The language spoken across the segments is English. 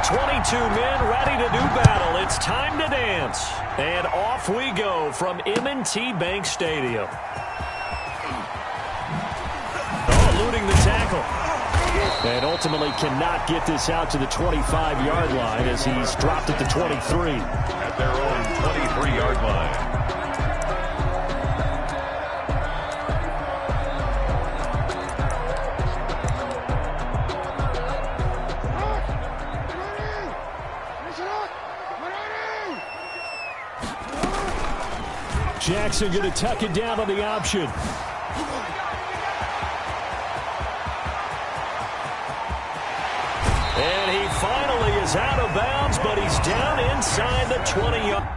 22 men ready to do battle. It's time to dance. And off we go from M&T Bank Stadium. Oh, eluding the tackle. And ultimately cannot get this out to the 25-yard line as he's dropped at the 23. At their own 23-yard line. Jackson going to tuck it down on the option. And he finally is out of bounds, but he's down inside the 20-yard.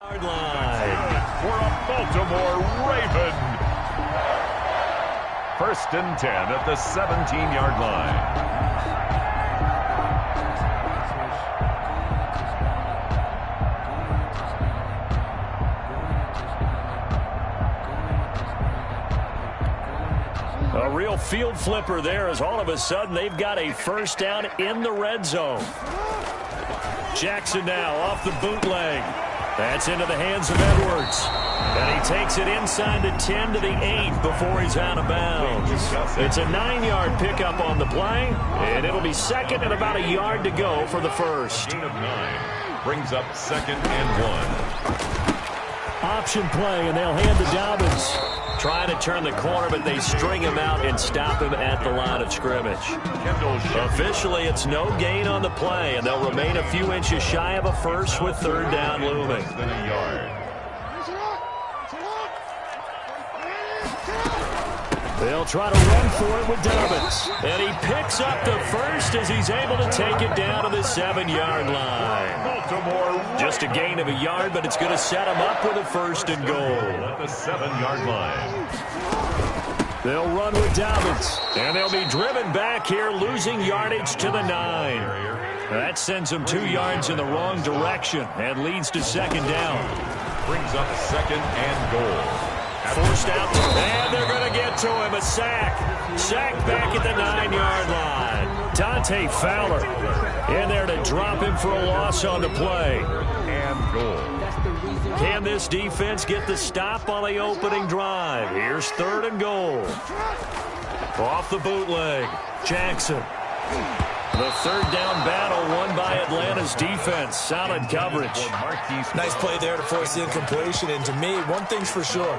Yard line for a Baltimore Raven. 1st and 10 at the 17-yard line. A real field flipper there as all of a sudden they've got a first down in the red zone. Jackson now off the bootleg. That's into the hands of Edwards. And he takes it inside the 10 to the 8 before he's out of bounds. It's a 9-yard pickup on the play, and it'll be second and about a yard to go for the first. Gain of 9 brings up 2nd and 1. Option play, and they'll hand to Dobbins. Trying to turn the corner, but they string him out and stop him at the line of scrimmage. Officially, it's no gain on the play, and they'll remain a few inches shy of a first with 3rd down looming. They'll try to run for it with Dobbins. And he picks up the first as he's able to take it down to the 7-yard line. Just a gain of a yard, but it's going to set him up with a 1st and goal. At the 7-yard line. They'll run with Dobbins. And they'll be driven back here, losing yardage to the 9. That sends them 2 yards in the wrong direction and leads to 2nd down. Brings up 2nd and goal. Forced out, and they're going to get to him. A sack. Sack back at the 9-yard line. Dante Fowler in there to drop him for a loss on the play. And goal. Can this defense get the stop on the opening drive? Here's 3rd and goal. Off the bootleg. Jackson. The 3rd down battle won by Atlanta's defense. Solid coverage. Nice play there to force the incompletion. And to me, one thing's for sure.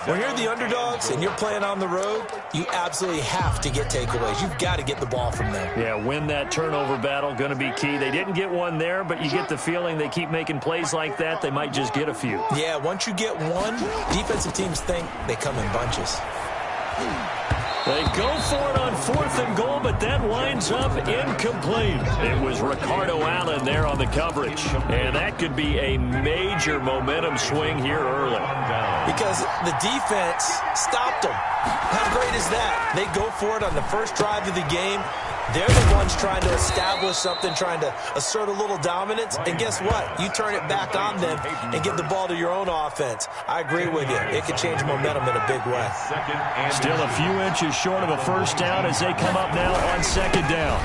When you're the underdogs and you're playing on the road, you absolutely have to get takeaways. You've got to get the ball from them. Yeah, win that turnover battle, going to be key. They didn't get one there, but you get the feeling they keep making plays like that, they might just get a few. Yeah, once you get one, defensive teams think they come in bunches. They go for it on 4th and goal, but that winds up incomplete. It was Ricardo Allen there on the coverage, and that could be a major momentum swing here early. Because the defense stopped them. How great is that? They go for it on the first drive of the game. They're the ones trying to establish something, trying to assert a little dominance. And guess what? You turn it back on them and give the ball to your own offense. I agree with you. It could change momentum in a big way. Still a few inches short of a first down as they come up now on 2nd down.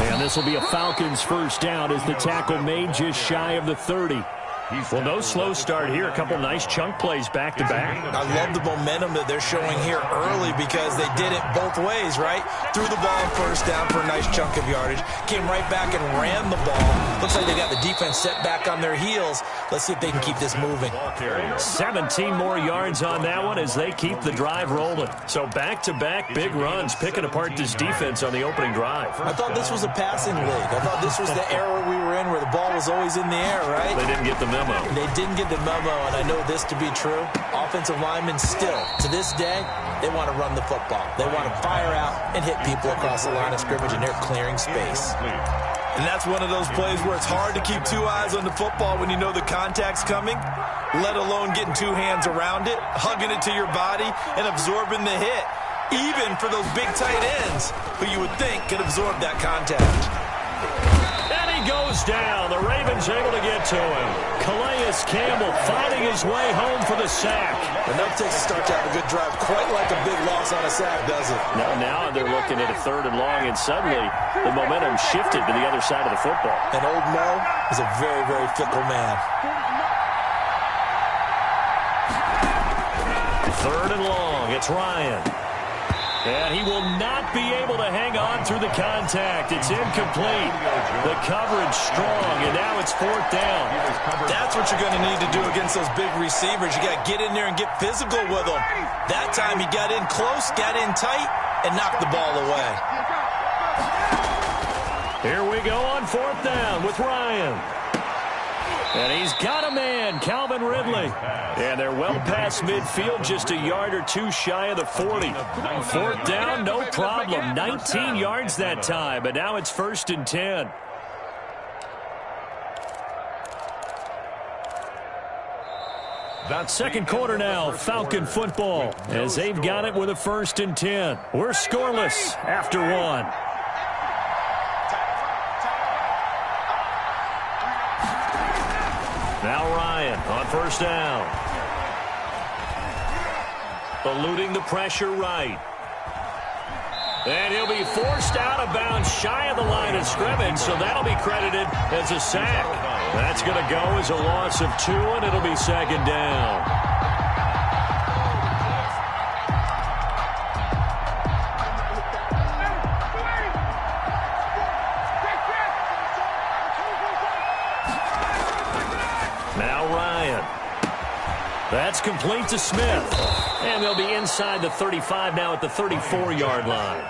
And this will be a Falcons first down as the tackle made just shy of the 30. Well, no slow start here. A couple nice chunk plays back-to-back. I love the momentum that they're showing here early because they did it both ways, right? Threw the ball on first down for a nice chunk of yardage. Came right back and ran the ball. Looks like they got the defense set back on their heels. Let's see if they can keep this moving. 17 more yards on that one as they keep the drive rolling. So back-to-back big runs, picking apart this defense on the opening drive. I thought this was a passing league. I thought this was the era we were in where the ball was always in the air, right? They didn't get the memo. They didn't get the memo, and I know this to be true. Offensive linemen still, to this day, they want to run the football. They want to fire out and hit people across the line of scrimmage, and they're clearing space. And that's one of those plays where it's hard to keep two eyes on the football when you know the contact's coming, let alone getting two hands around it, hugging it to your body, and absorbing the hit, even for those big tight ends who you would think could absorb that contact. And he goes down. The Ravens able to get to him. Calais Campbell finding his way home for the sack. Enough takes to start to have a good drive, quite like a big loss on a sack, does it? Now they're looking at a 3rd and long, and suddenly the momentum shifted to the other side of the football. And old Mo is a very, very fickle man. 3rd and long. It's Ryan. And he will not be able to hang on through the contact. It's incomplete. The coverage strong, and now it's 4th down. That's what you're going to need to do against those big receivers. You got to get in there and get physical with them. That time he got in close, got in tight, and knocked the ball away. Here we go on 4th down with Ryan. And he's got a man, Calvin Ridley. And they're well past midfield, just a yard or two shy of the 40. 4th down, no problem. 19 yards that time, but now it's 1st and 10. Second quarter now, Falcon football, as they've got it with a 1st and 10. We're scoreless after 1. Now Ryan on 1st down. Eluding the pressure right. And he'll be forced out of bounds shy of the line of scrimmage, so that'll be credited as a sack. That's going to go as a loss of 2, and it'll be 2nd down. That's complete to Smith. And they'll be inside the 35 now at the 34-yard line.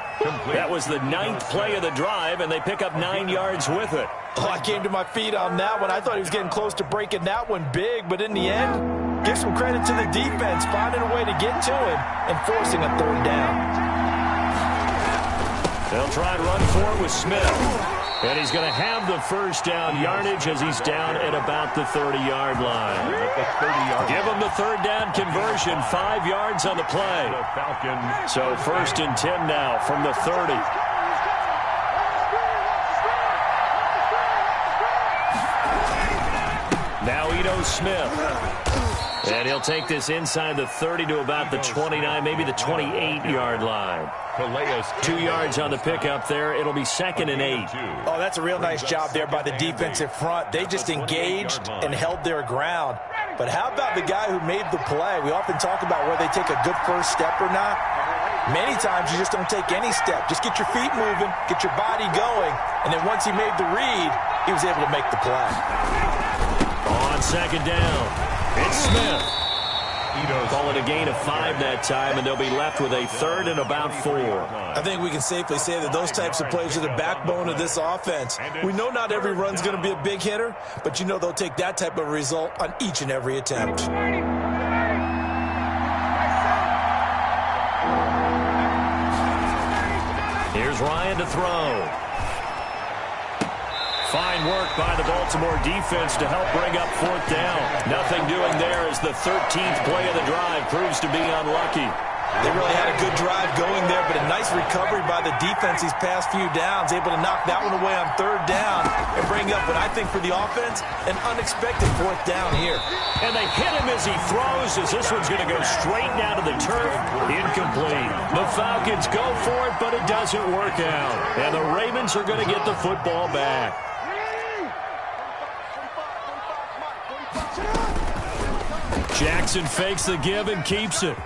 That was the 9th play of the drive, and they pick up 9 yards with it. Oh, I came to my feet on that one. I thought he was getting close to breaking that one big, but in the end, give some credit to the defense, finding a way to get to him and forcing a 3rd down. They'll try and run for it with Smith. And he's going to have the 1st down yardage as he's down at about the 30-yard line. Give him the 3rd down conversion, 5 yards on the play. So 1st and 10 now from the 30. Now Ito Smith. And he'll take this inside the 30 to about the 29, maybe the 28-yard line. 2 yards on the pickup there. It'll be 2nd and 8. Oh, that's a real nice job there by the defensive front. They just engaged and held their ground. But how about the guy who made the play? We often talk about whether they take a good first step or not. Many times you just don't take any step. Just get your feet moving, get your body going, and then once he made the read, he was able to make the play. On 2nd down, it's Smith. Call it a gain of 5 that time, and they'll be left with a 3rd and about 4. I think we can safely say that those types of plays are the backbone of this offense. We know not every run's going to be a big hitter, but you know they'll take that type of result on each and every attempt. Here's Ryan to throw. Fine work by the Baltimore defense to help bring up 4th down. Nothing doing there as the 13th play of the drive proves to be unlucky. They really had a good drive going there, but a nice recovery by the defense these past few downs, able to knock that one away on 3rd down and bring up what I think for the offense, an unexpected 4th down here. And they hit him as he throws, as this one's going to go straight down to the turf. Incomplete. The Falcons go for it, but it doesn't work out. And the Ravens are going to get the football back. Jackson fakes the give and keeps it.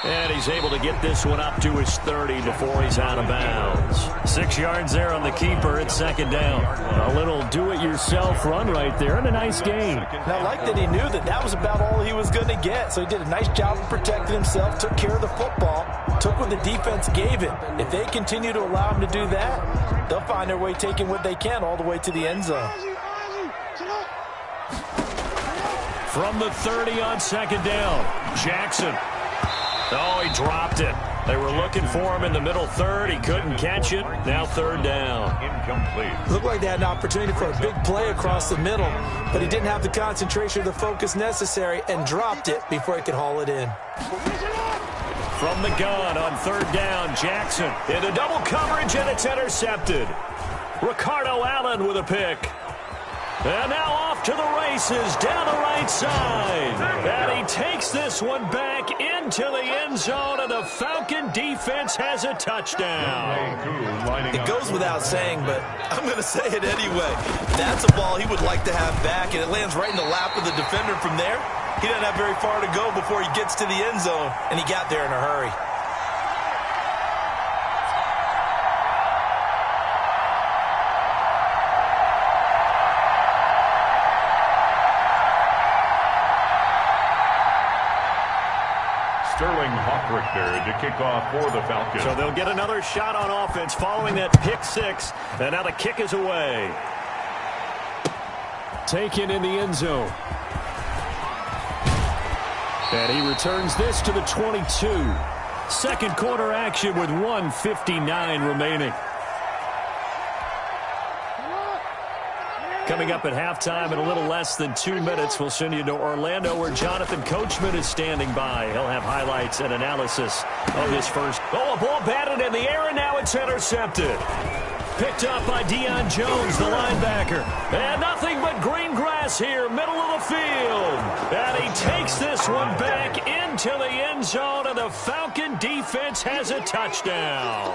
And he's able to get this one up to his 30 before he's out of bounds. 6 yards there on the keeper. It's second down. A little do-it-yourself run right there and a nice gain. And I like that he knew that that was about all he was going to get. So he did a nice job of protecting himself, took care of the football, took what the defense gave him. If they continue to allow him to do that, they'll find their way taking what they can all the way to the end zone. From the 30 on second down, Jackson. Oh, he dropped it. They were looking for him in the middle third. He couldn't catch it. Now third down. Incomplete. Looked like they had an opportunity for a big play across the middle, but he didn't have the concentration or the focus necessary and dropped it before he could haul it in. From the gun on third down, Jackson into double coverage, and it's intercepted. Ricardo Allen with a pick. And now off to the races down the right side. And he takes this one back into the end zone, and the Falcon defense has a touchdown. It goes without saying, but I'm going to say it anyway. That's a ball he would like to have back, and it lands right in the lap of the defender from there. He doesn't have very far to go before he gets to the end zone, and he got there in a hurry. Sterling Hockrichter to kick off for the Falcons. So they'll get another shot on offense following that pick six. And now the kick is away. Taken in the end zone. And he returns this to the 22. Second quarter action with 1:59 remaining. Coming up at halftime in a little less than 2 minutes, we'll send you to Orlando where Jonathan Coachman is standing by. He'll have highlights and analysis of his first. Oh, a ball batted in the air, and now it's intercepted. Picked up by Deion Jones, the linebacker. And nothing but green grass here, middle of the field. And he takes this one back into the end zone, and the Falcon defense has a touchdown.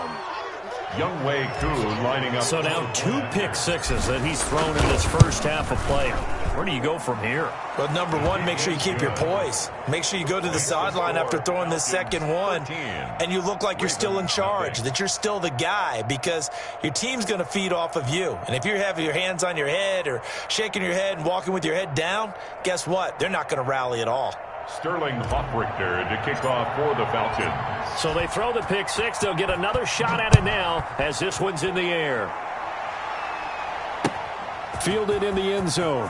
Younghoe Koo lining up. So now 2 pick sixes that he's thrown in this first half of play. Where do you go from here? Well, number one, make sure you keep your poise. Make sure you go to the sideline after throwing this second one, and you look like you're still in charge, that you're still the guy, because your team's going to feed off of you. And if you're having your hands on your head or shaking your head and walking with your head down, guess what? They're not going to rally at all. Sterling Hockrichter to kick off for the Falcons. So they throw the pick six. They'll get another shot at it now as this one's in the air. Fielded in the end zone.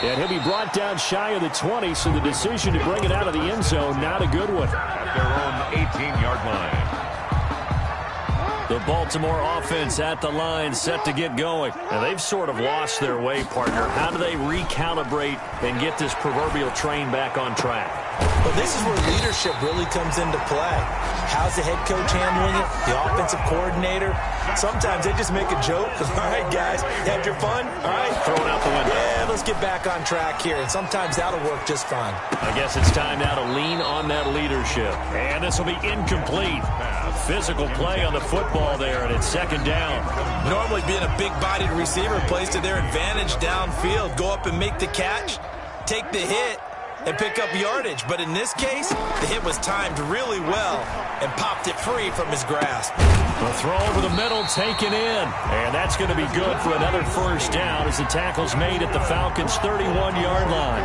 And he'll be brought down shy of the 20, so the decision to bring it out of the end zone, not a good one. At their own 18-yard line. The Baltimore offense at the line, set to get going. And they've sort of lost their way, partner. How do they recalibrate and get this proverbial train back on track? Well, this is where leadership really comes into play. How's the head coach handling it? The offensive coordinator? Sometimes they just make a joke. All right, guys, you had your fun? All right. Throw it out the window. Yeah, let's get back on track here. And sometimes that'll work just fine. I guess it's time now to lean on that leadership. And this will be incomplete. Physical play on the football there, and it's second down. Normally being a big-bodied receiver plays to their advantage downfield. Go up and make the catch, take the hit, and pick up yardage. But in this case, the hit was timed really well and popped it free from his grasp. The throw over the middle taken in. And that's going to be good for another first down as the tackle's made at the Falcons' 31-yard line.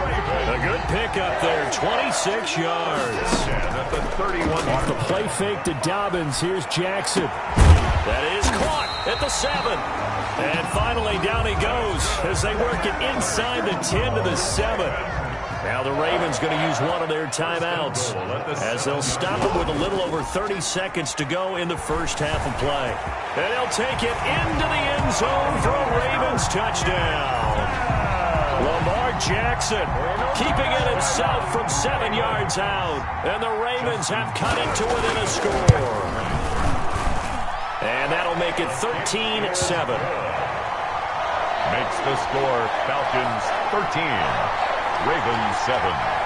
A good pickup there, 26 yards. At the 31. Off the play fake to Dobbins, here's Jackson. That is caught at the 7. And finally down he goes as they work it inside the 10 to the 7. Now the Ravens going to use one of their timeouts as they'll stop it with a little over 30 seconds to go in the first half of play. And they'll take it into the end zone for a Ravens touchdown. Lamar Jackson keeping it himself from 7 yards out. And the Ravens have cut it to within a score. And that'll make it 13-7. Makes the score Falcons 13. Ravens 7.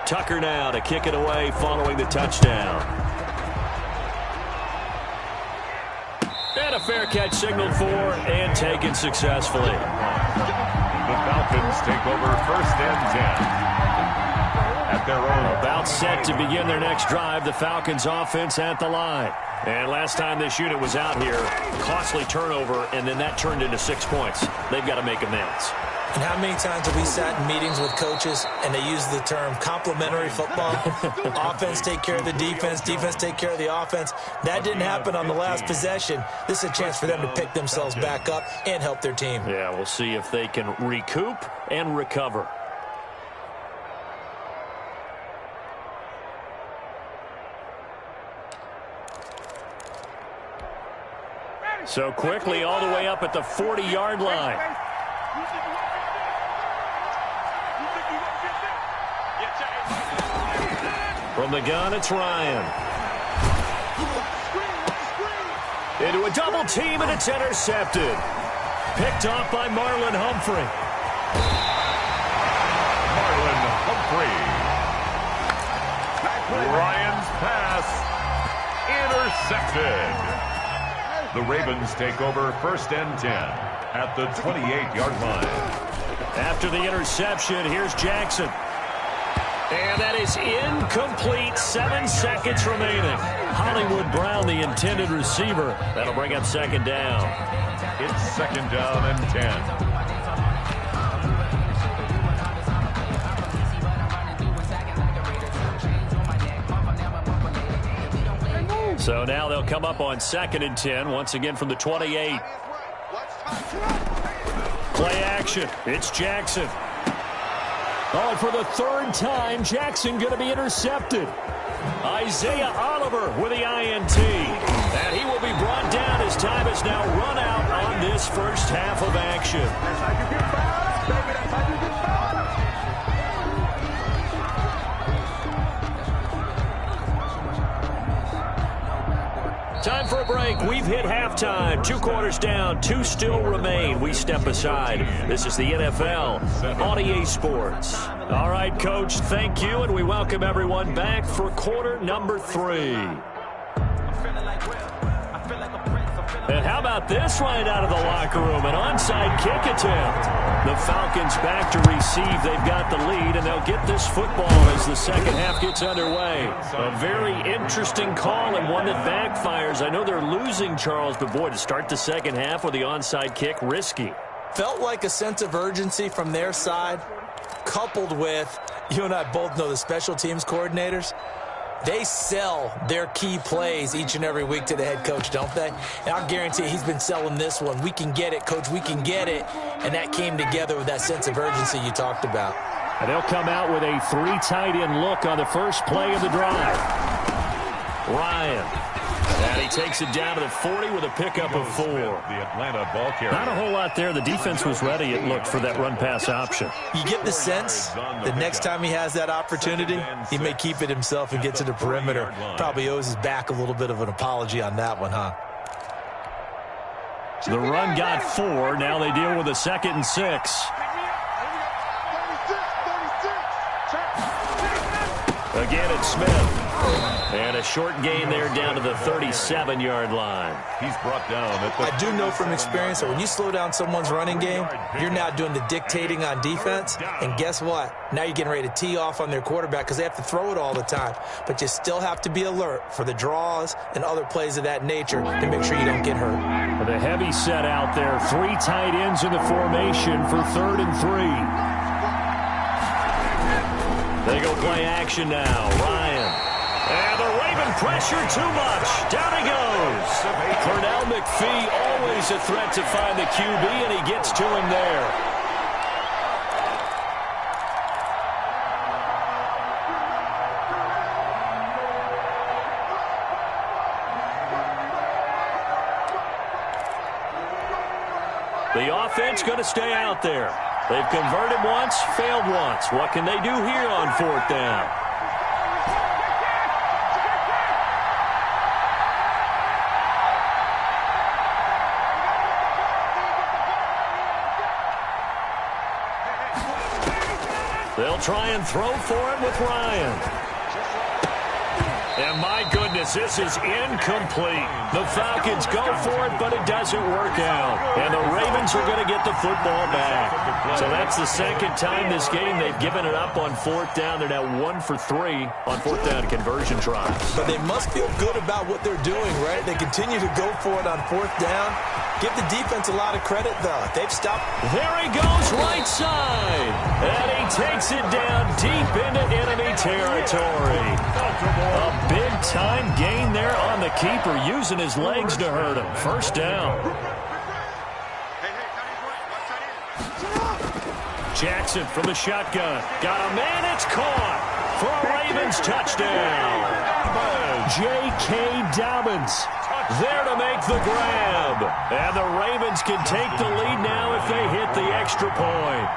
Tucker now to kick it away following the touchdown. And a fair catch signaled for and taken successfully. The Falcons take over 1st and 10. At their own. About set to begin their next drive, the Falcons offense at the line. And last time this unit was out here, costly turnover, and then that turned into 6 points. They've got to make amends. And how many times have we sat in meetings with coaches and they use the term complementary football? Offense take care of the defense, defense take care of the offense. That didn't happen on the last possession. This is a chance for them to pick themselves back up and help their team. Yeah, we'll see if they can recoup and recover. So quickly all the way up at the 40-yard line. From the gun, it's Ryan. Into a double team, and it's intercepted. Picked off by Marlon Humphrey. Marlon Humphrey. Ryan's pass intercepted. The Ravens take over 1st and 10 at the 28-yard line. After the interception, here's Jackson. And that is incomplete. 7 seconds remaining. Hollywood Brown, the intended receiver. That'll bring up 2nd down. It's 2nd down and 10. So now they'll come up on 2nd and 10, once again from the 28. Play action. It's Jackson. Oh, and for the 3rd time, Jackson going to be intercepted. Isaiah Oliver with the INT. And he will be brought down as time has now run out on this first half of action. That's how you get fouled, baby. That's how you get fouled. Time for a break. We've hit halftime. 2 quarters down. 2 still remain. We step aside. This is the NFL on EA Sports. All right, Coach, thank you, and we welcome everyone back for quarter number 3. And how about this right out of the locker room? An onside kick attempt. The Falcons back to receive. They've got the lead, and they'll get this football as the second half gets underway. A very interesting call and one that backfires. I know they're losing, Charles, but boy, to start the second half with the onside kick, risky. Felt like a sense of urgency from their side, coupled with, you and I both know the special teams coordinators. They sell their key plays each and every week to the head coach, don't they? And I'll guarantee he's been selling this one. We can get it, Coach. We can get it. And that came together with that sense of urgency you talked about. And they'll come out with a 3 tight end look on the first play of the drive. Ryan. And he takes it down to the 40 with a pickup of 4. The Atlanta ball carrier. Not a whole lot there. The defense was ready, it looked, for that run-pass option. You get the sense that next time he has that opportunity, he may keep it himself and get to the perimeter. Probably owes his back a little bit of an apology on that one, huh? The run got 4. Now they deal with a 2nd and 6. Again, it's Smith. And a short gain there down to the 37-yard line. He's brought down at the... I do know from experience that when you slow down someone's running game, you're now doing the dictating on defense. And guess what? Now you're getting ready to tee off on their quarterback because they have to throw it all the time. But you still have to be alert for the draws and other plays of that nature to make sure you don't get hurt. The heavy set out there. 3 tight ends in the formation for 3rd and 3. They go play action now. Ryan. And the Raven pressure too much. Down he goes. Pernell McPhee, always a threat to find the QB, and he gets to him there. The offense going to stay out there. They've converted once, failed once. What can they do here on 4th down? They'll try and throw for it with Ryan. And my goodness, this is incomplete. The Falcons go for it, but it doesn't work out. And the Ravens are going to get the football back. So that's the second time this game they've given it up on fourth down. They're now 1 for 3 on fourth down conversion tries. But they must feel good about what they're doing, right? They continue to go for it on fourth down. Give the defense a lot of credit, though. They've stopped. There he goes, right side. And he takes it down deep into enemy territory. A big-time gain there on the keeper, using his legs to hurt him. First down. Jackson from the shotgun. Got a man, it's caught for a Ravens touchdown. J.K. Dobbins there to make the grab. And the Ravens can take the lead now if they hit the extra point.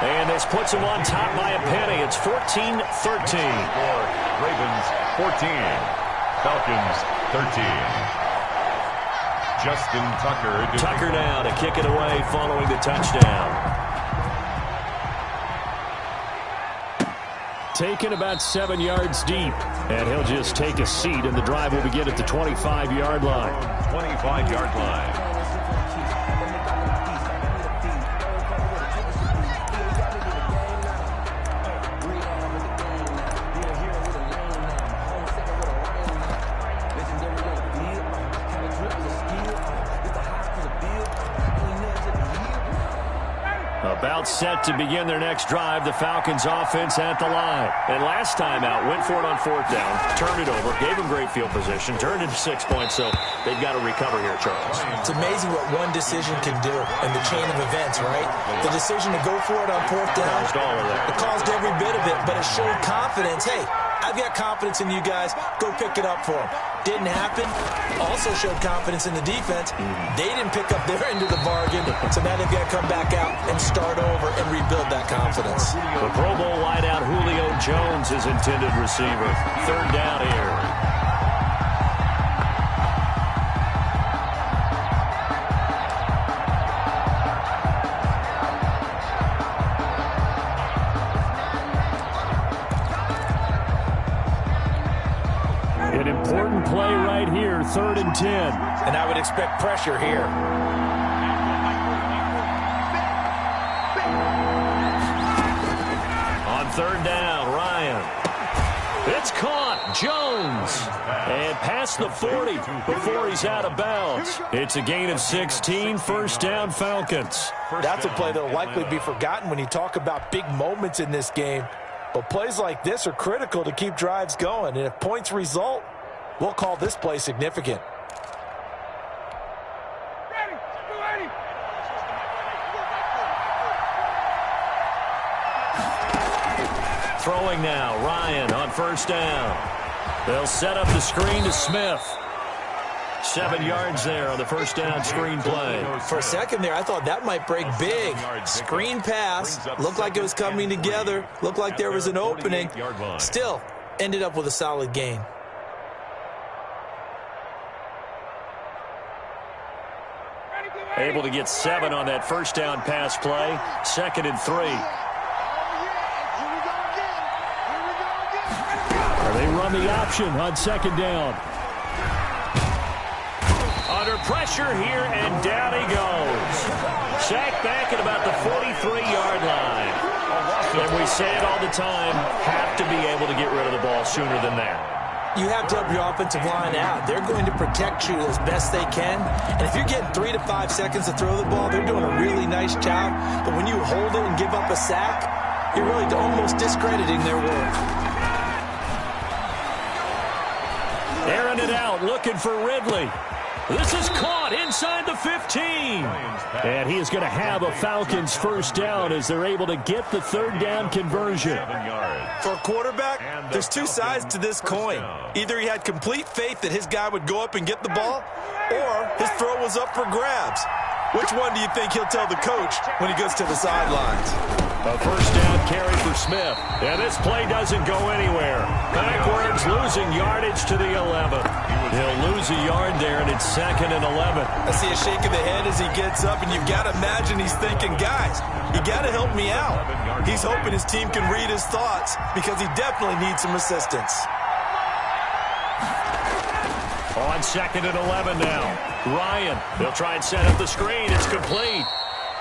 And this puts them on top by a penny. It's 14-13. Ravens 14, Falcons 13. Justin Tucker. Tucker now to kick it away following the touchdown. Taken about 7 yards deep. And he'll just take a seat, and the drive will begin at the 25-yard line. 25-yard line. About set to begin their next drive, the Falcons offense at the line. And last time out, went for it on fourth down, turned it over, gave them great field position, turned it 6 points, so they've got to recover here, Charles. It's amazing what one decision can do in the chain of events, right? The decision to go for it on fourth down, Caused all of that. it caused every bit of it, but it showed confidence. Hey, I've got confidence in you guys. Go pick it up for them. Didn't happen. Also showed confidence in the defense. They didn't pick up their end of the bargain, so now they've got to come back out and start over and rebuild that confidence. The Pro Bowl wideout Julio Jones is intended receiver. Third down here. An important play right here, 3rd and 10. And I would expect pressure here. On 3rd down, Ryan. It's caught. Jones. And past the 40 before he's out of bounds. It's a gain of 16, first down Falcons. That's a play that will likely be forgotten when you talk about big moments in this game. But plays like this are critical to keep drives going. And if points result, we'll call this play significant. Throwing now, Ryan on first down. They'll set up the screen to Smith. 7 yards there on the first down screen play. For a second there, I thought that might break big. Screen pass. Looked like it was coming together. Looked like there was an opening. Still, ended up with a solid gain. Able to get 7 on that first down pass play. 2nd and 3. They run the option on 2nd down. Under pressure here, and down he goes. Sacked back at about the 43-yard line. And we say it all the time, have to be able to get rid of the ball sooner than that. You have to help your offensive line out. They're going to protect you as best they can. And if you're getting 3 to 5 seconds to throw the ball, they're doing a really nice job. But when you hold it and give up a sack, you're really almost discrediting their work. Airing it out, looking for Ridley. This is caught inside the 15. And he is going to have a Falcons first down as they're able to get the 3rd down conversion. For a quarterback, there's 2 sides to this coin. Either he had complete faith that his guy would go up and get the ball, or his throw was up for grabs. Which one do you think he'll tell the coach when he goes to the sidelines? A first down carry for Smith. And this play doesn't go anywhere. Backwards, losing yardage to the 11. He'll lose a yard there, and it's 2nd and 11. I see a shake of the head as he gets up, and you've got to imagine he's thinking, guys, you got to help me out. He's hoping his team can read his thoughts because he definitely needs some assistance. On 2nd and 11 now. Ryan, they'll try and set up the screen. It's complete.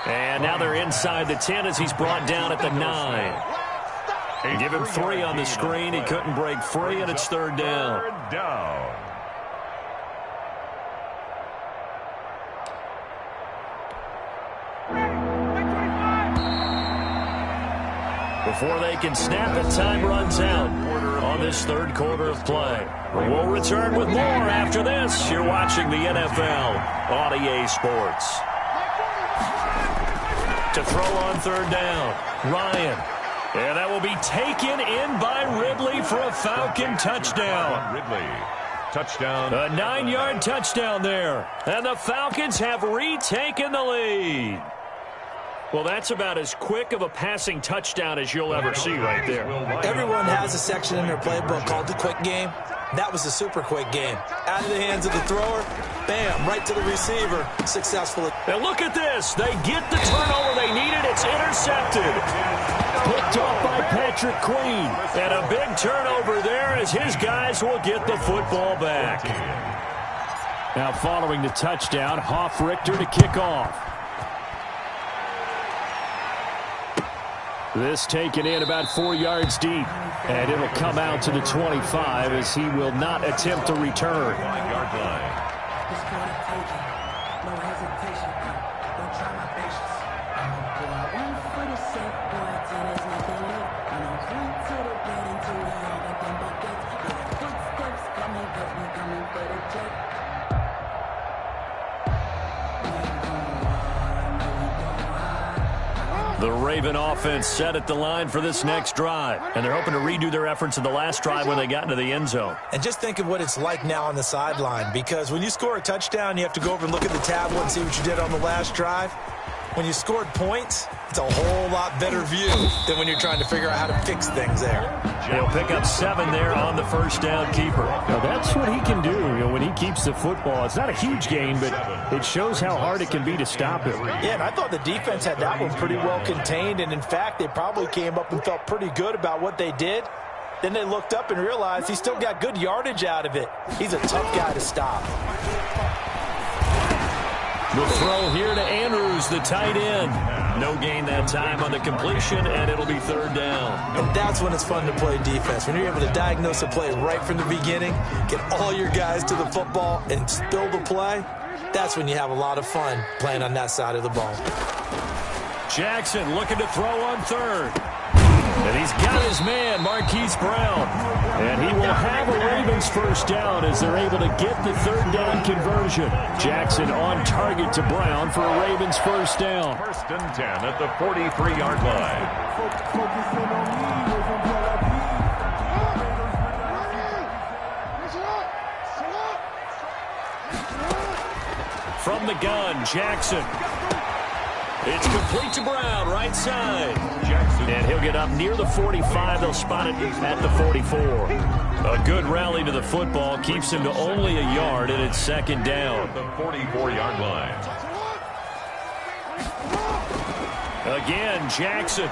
And now they're inside the 10 as he's brought down at the 9. Give him 3 on the screen. He couldn't break free, and it's 3rd down. Before they can snap it, time runs out on this 3rd quarter of play. We'll return with more after this. You're watching the NFL on EA Sports. To throw on 3rd down, Ryan. And that will be taken in by Ridley for a Falcon touchdown. Ridley, touchdown. A 9-yard touchdown there. And the Falcons have retaken the lead. Well, that's about as quick of a passing touchdown as you'll ever see right there. Everyone has a section in their playbook called the quick game. That was a super quick game. Out of the hands of the thrower, bam, right to the receiver, successfully. And look at this. They get the turnover they needed. It's intercepted. Picked off by Patrick Queen. And a big turnover there as his guys will get the football back. Now following the touchdown, Hoff-Richter to kick off. This taken in about 4 yards deep. And it'll come out to the 25 as he will not attempt to return. 5-yard line. The Raven offense set at the line for this next drive. And they're hoping to redo their efforts in the last drive when they got into the end zone. And just think of what it's like now on the sideline, because when you score a touchdown, you have to go over and look at the tablet and see what you did on the last drive. When you scored points, it's a whole lot better view than when you're trying to figure out how to fix things there. He'll pick up 7 there on the first down keeper. Now that's what he can do, when he keeps the football. It's not a huge gain, but it shows how hard it can be to stop it. Yeah, and I thought the defense had that one pretty well contained, and in fact, they probably came up and felt pretty good about what they did. Then they looked up and realized he still got good yardage out of it. He's a tough guy to stop. The throw here to Andrews, the tight end. No gain that time on the completion, and it'll be 3rd down. And that's when it's fun to play defense. When you're able to diagnose a play right from the beginning, get all your guys to the football, and spill the play, that's when you have a lot of fun playing on that side of the ball. Jackson looking to throw on 3rd. And he's got his man, Marquise Brown. And he will have a Ravens first down as they're able to get the 3rd down conversion. Jackson on target to Brown for a Ravens first down. 1st and 10 at the 43-yard line. From the gun, Jackson. It's complete to Brown, right side. Jackson. And he'll get up near the 45. They'll spot it at the 44. A good rally to the football keeps him to only a yard, and it's 2nd down. At the 44-yard line. Again, Jackson.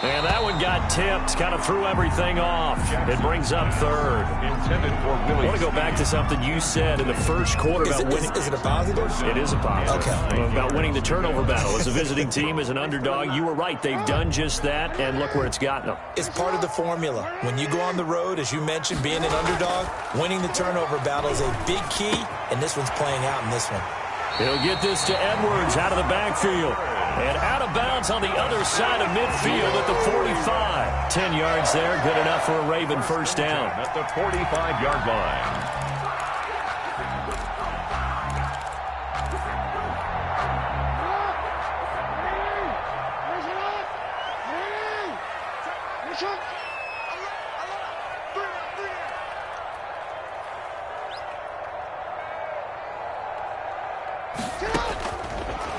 And that one got tipped, kind of threw everything off. It brings up 3rd. Intended for Willie. I want to go back to something you said in the first quarter about winning. Is it a positive? It is a positive. Okay. About winning the turnover battle. As a visiting team, as an underdog, you were right. They've done just that, and look where it's gotten them. It's part of the formula. When you go on the road, as you mentioned, being an underdog, winning the turnover battle is a big key, and this one's playing out in this one. He'll get this to Edwards out of the backfield. And out of bounds on the other side of midfield at the 45. 10 yards there, good enough for a Raven first down. At the 45-yard line.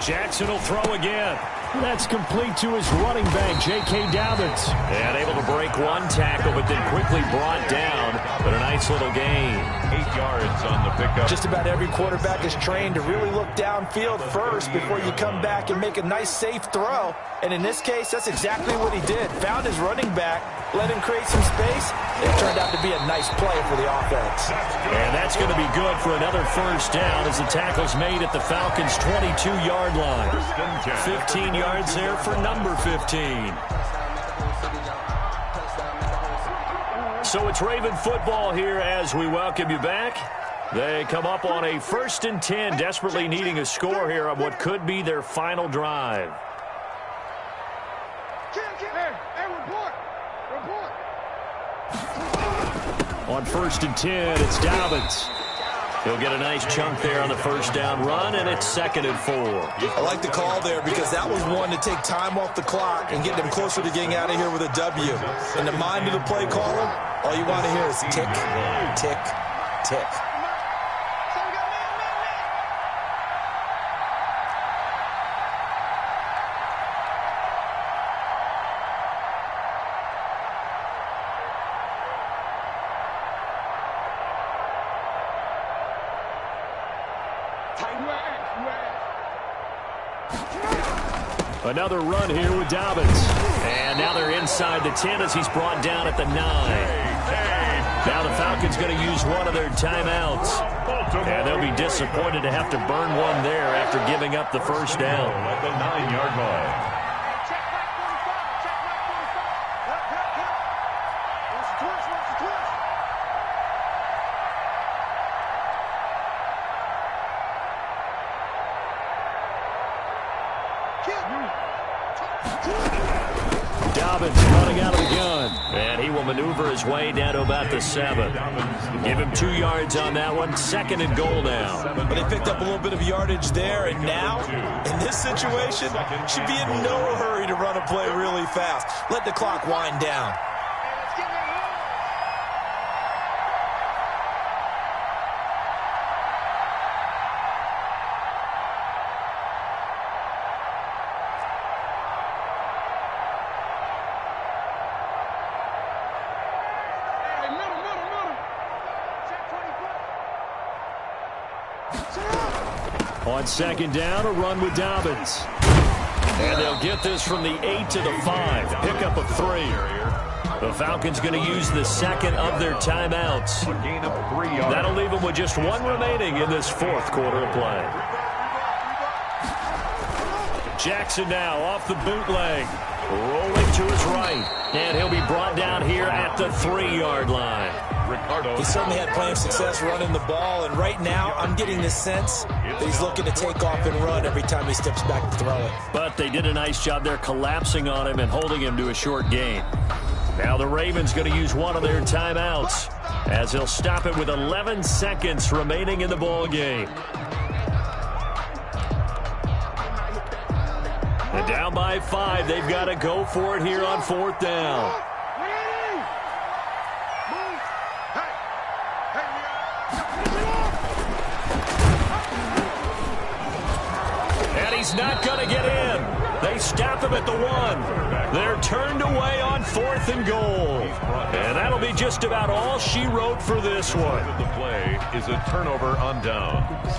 Jackson will throw again. That's complete to his running back, J.K. Dobbins. And able to break one tackle, but then quickly brought down. But a nice little gain. 8 yards on the pickup. Just about every quarterback is trained to really look downfield first before you come back and make a nice, safe throw. And in this case, that's exactly what he did. Found his running back, let him create some space. It turned out to be a nice play for the offense. And that's going to be good for another first down as the tackle's made at the Falcons' 22-yard line. 15 yards there for number 15. So it's Raven football here as we welcome you back. They come up on a 1st and 10, desperately needing a score here on what could be their final drive. On 1st and 10, it's Dobbins. He'll get a nice chunk there on the first down run, and it's 2nd and 4. I like the call there because that was one to take time off the clock and get them closer to getting out of here with a W. In the mind of the play caller, all you want to hear is tick, tick, tick. Another run here with Dobbins. And now they're inside the 10 as he's brought down at the 9. Now the Falcons going to use one of their timeouts. And they'll be disappointed to have to burn one there after giving up the first down. At the 9-yard line. Dobbins running out of the gun. And he will maneuver his way down to about the 7. Give him 2 yards on that one. 2nd and goal now. But they picked up a little bit of yardage there, and now, in this situation, should be in no hurry to run a play really fast. Let the clock wind down. On 2nd down, a run with Dobbins. And they'll get this from the 8 to the 5. Pickup of 3. The Falcons going to use the 2nd of their timeouts. A gain of 3 yards. That'll leave them with just 1 remaining in this 4th quarter of play. Jackson now off the bootleg. Rolling to his right. And he'll be brought down here at the 3-yard line. Ricardo. He certainly had plenty of success running the ball, and right now I'm getting the sense that he's looking to take off and run every time he steps back to throw it. But they did a nice job there collapsing on him and holding him to a short gain. Now the Ravens going to use one of their timeouts as he'll stop it with 11 seconds remaining in the ball game. And down by 5, they've got to go for it here on 4th down. He's not going to get in. They stop him at the 1. They're turned away on 4th and goal. And that'll be just about all she wrote for this one. The play is a turnover on downs.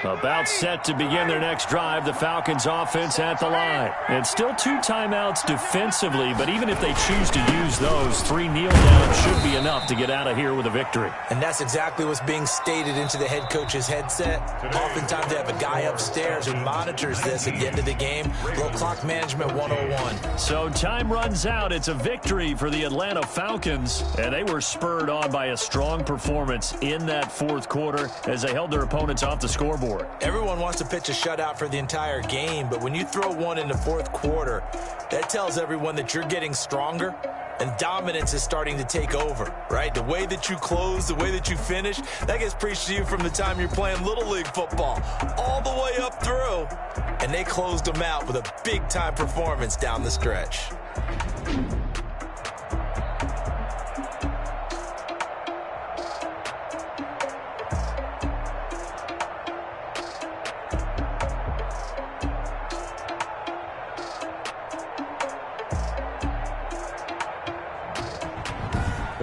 About set to begin their next drive, the Falcons offense at the line. And still 2 timeouts defensively, but even if they choose to use those, 3 kneel downs should be enough to get out of here with a victory. And that's exactly what's being stated into the head coach's headset. Oftentimes they have a guy upstairs who monitors this at the end of the game. Little clock management 101. So time runs out. It's a victory for the Atlanta Falcons, and they were spurred on by a strong performance in that 4th quarter as they held their opponents off the scoreboard. Everyone wants to pitch a shutout for the entire game, but when you throw one in the 4th quarter, that tells everyone that you're getting stronger and dominance is starting to take over, right? The way that you close, the way that you finish, that gets preached to you from the time you're playing Little League football all the way up through. And they closed them out with a big-time performance down the stretch.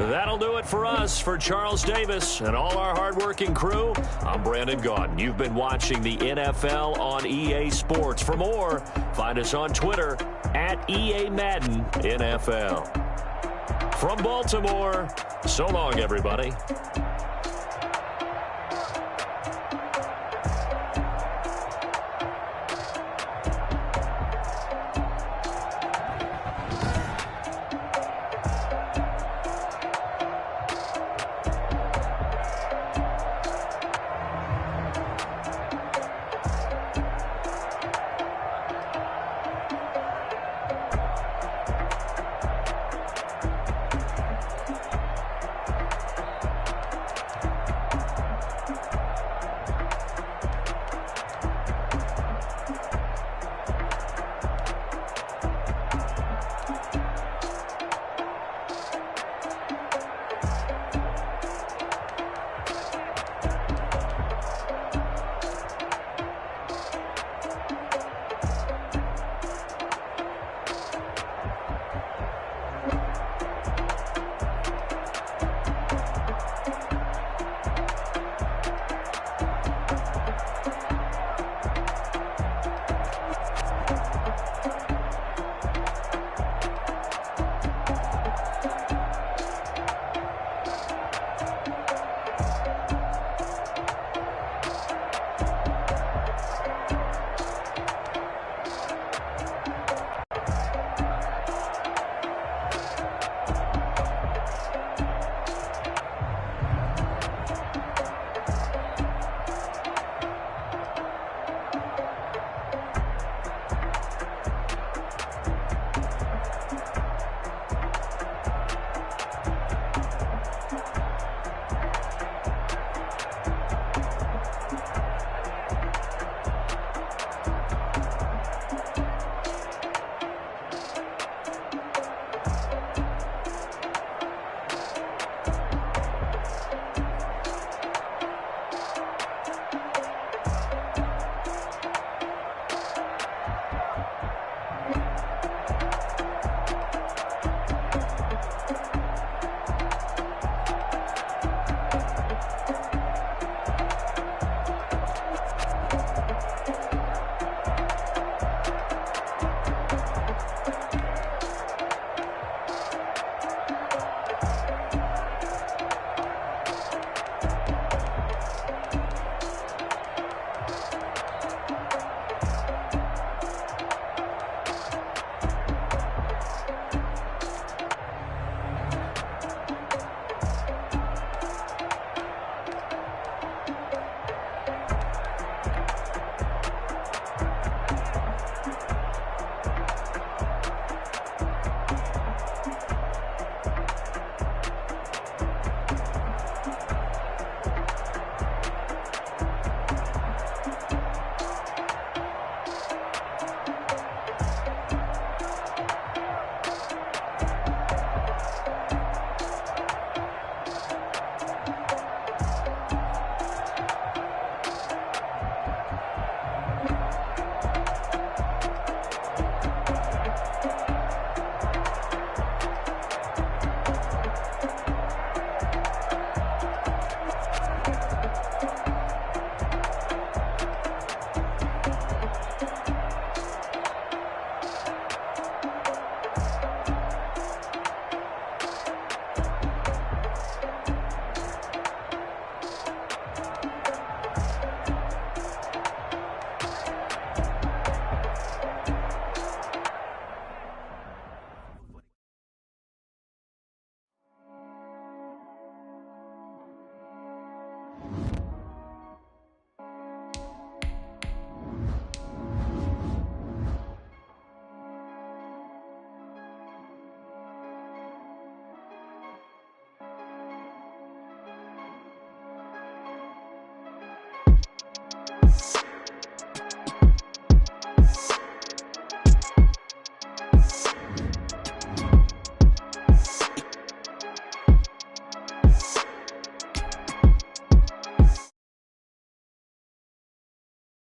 That'll do it for us. For Charles Davis and all our hardworking crew, I'm Brandon Gaudin. You've been watching the NFL on EA Sports. For more, find us on Twitter at EA Madden NFL. From Baltimore, so long, everybody.